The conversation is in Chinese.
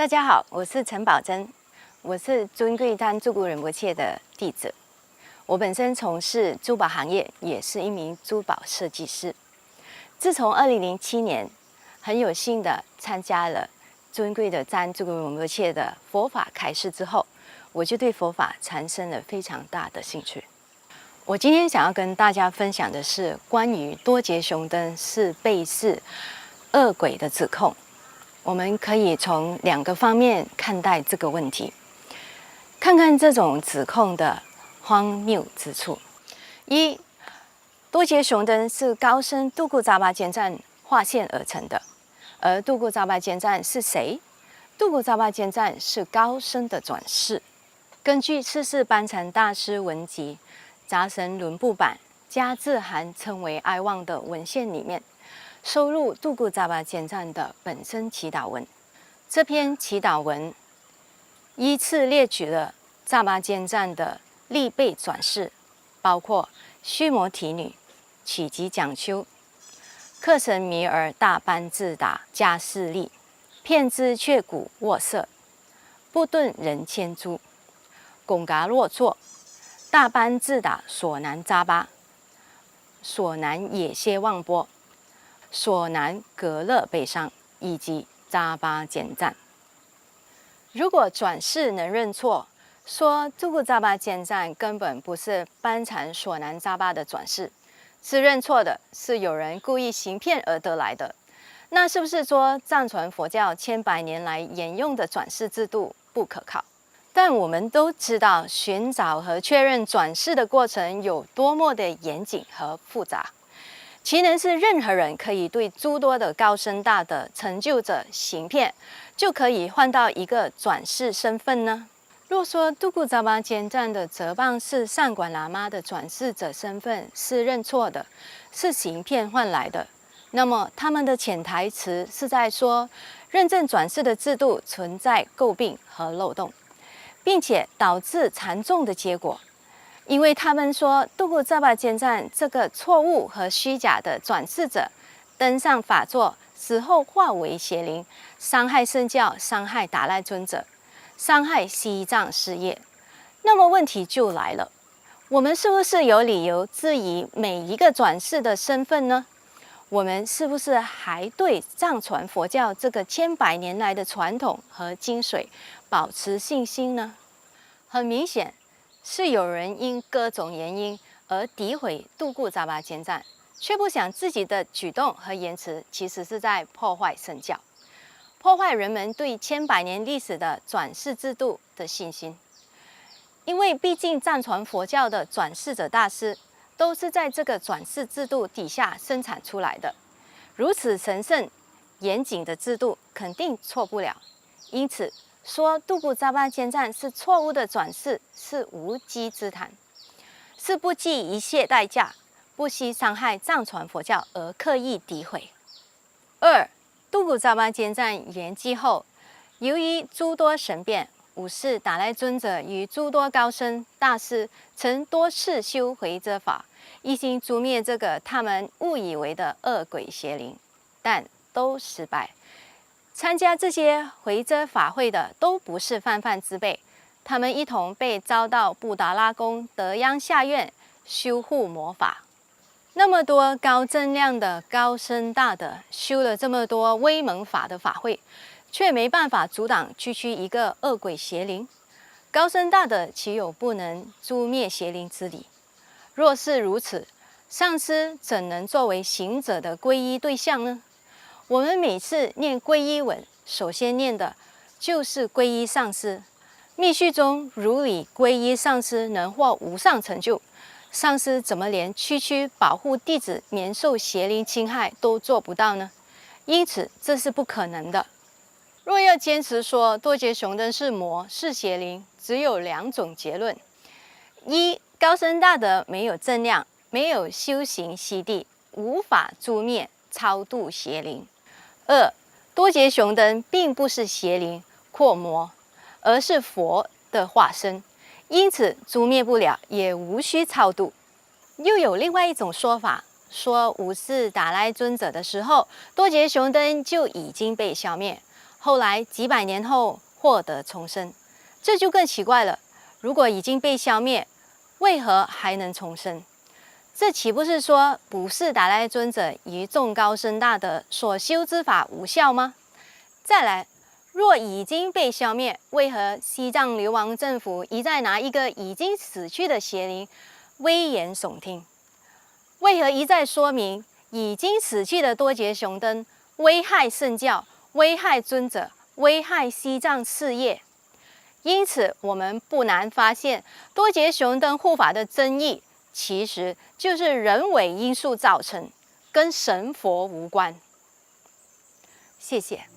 大家好，我是陈宝珍，我是尊贵丹珠谷仁波切的弟子。我本身从事珠宝行业，也是一名珠宝设计师。自从2007年，很有幸的参加了尊贵的丹珠谷仁波切的佛法开示之后，我就对佛法产生了非常大的兴趣。我今天想要跟大家分享的是关于多杰雄灯是被视恶鬼的指控。我们可以从2个方面看待这个问题，看看这种指控的荒谬之处。一，多杰雄灯是高僧度固扎巴坚赞化现而成的，而度固扎巴坚赞是谁？度固扎巴坚赞是高僧的转世。根据世世班禅大师文集《杂神轮部版》加字含称为哀望的文献里面，收录度固扎巴坚赞的本身祈祷文。这篇祈祷文依次列举了扎巴坚赞的历辈转世，包括须摩提女、曲吉讲丘、克什米尔大班智达加士利、片之却古沃瑟、布顿仁千珠、贡嘎洛座、大班智达索南扎巴、索南野歇旺波、索南格勒悲伤以及扎巴坚赞。如果转世能认错，说度固扎巴坚赞根本不是班禅索南扎巴的转世，是认错的，是有人故意行骗而得来的，那是不是说藏传佛教千百年来沿用的转世制度不可靠？但我们都知道，寻找和确认转世的过程有多么的严谨和复杂。岂能是任何人可以对诸多的高僧大德成就者行骗，就可以换到一个转世身份呢？若说度固扎巴坚赞的哲蚌寺上管喇嘛的转世者身份是认错的，是行骗换来的，那么他们的潜台词是在说，认证转世的制度存在诟病和漏洞，并且导致惨重的结果。因为他们说度固扎巴坚赞这个错误和虚假的转世者登上法座，死后化为邪灵，伤害圣教，伤害达赖尊者，伤害西藏事业。那么问题就来了，我们是不是有理由质疑每一个转世的身份呢？我们是不是还对藏传佛教这个千百年来的传统和精髓保持信心呢？很明显，是有人因各种原因而诋毁度固扎巴坚赞，却不想自己的举动和言辞其实是在破坏圣教，破坏人们对千百年历史的转世制度的信心。因为毕竟藏传佛教的转世者大师都是在这个转世制度底下生产出来的，如此神圣严谨的制度肯定错不了。因此说度固扎巴坚赞是错误的转世是无稽之谈，是不计一切代价，不惜伤害藏传佛教而刻意诋毁。2. 度固扎巴坚赞圆寂后，由于诸多神变，五世达赖尊者与诸多高僧大师曾多次修回遮法，一心诛灭这个他们误以为的恶鬼邪灵，但都失败。参加这些回遮法会的都不是泛泛之辈，他们一同被招到布达拉宫德央下院修护魔法。那么多高质量的高僧大德修了这么多威猛法的法会，却没办法阻挡区区一个恶鬼邪灵。高僧大德岂有不能诛灭邪灵之理？若是如此，上师怎能作为行者的皈依对象呢？我们每次念皈依文，首先念的就是皈依上师。密续中如理皈依上师能获无上成就，上师怎么连区区保护弟子免受邪灵侵害都做不到呢？因此这是不可能的。若要坚持说多杰雄灯是魔是邪灵，只有2种结论：一，高僧大德没有正量，没有修行悉地，无法诛灭超度邪灵； 2. 多杰雄灯并不是邪灵或魔，而是佛的化身，因此诛灭不了，也无需超度。又有另外一种说法，说五世达赖尊者的时候，多杰雄灯就已经被消灭，后来几百年后获得重生，这就更奇怪了。如果已经被消灭，为何还能重生？这岂不是说普世达赖尊者于众高僧大德所修之法无效吗？再来，若已经被消灭，为何西藏流亡政府一再拿一个已经死去的邪灵危言耸听？为何一再说明已经死去的多杰雄灯危害圣教、危害尊者、危害西藏事业？因此，我们不难发现，多杰雄灯护法的争议，其实就是人为因素造成，跟神佛无关。谢谢。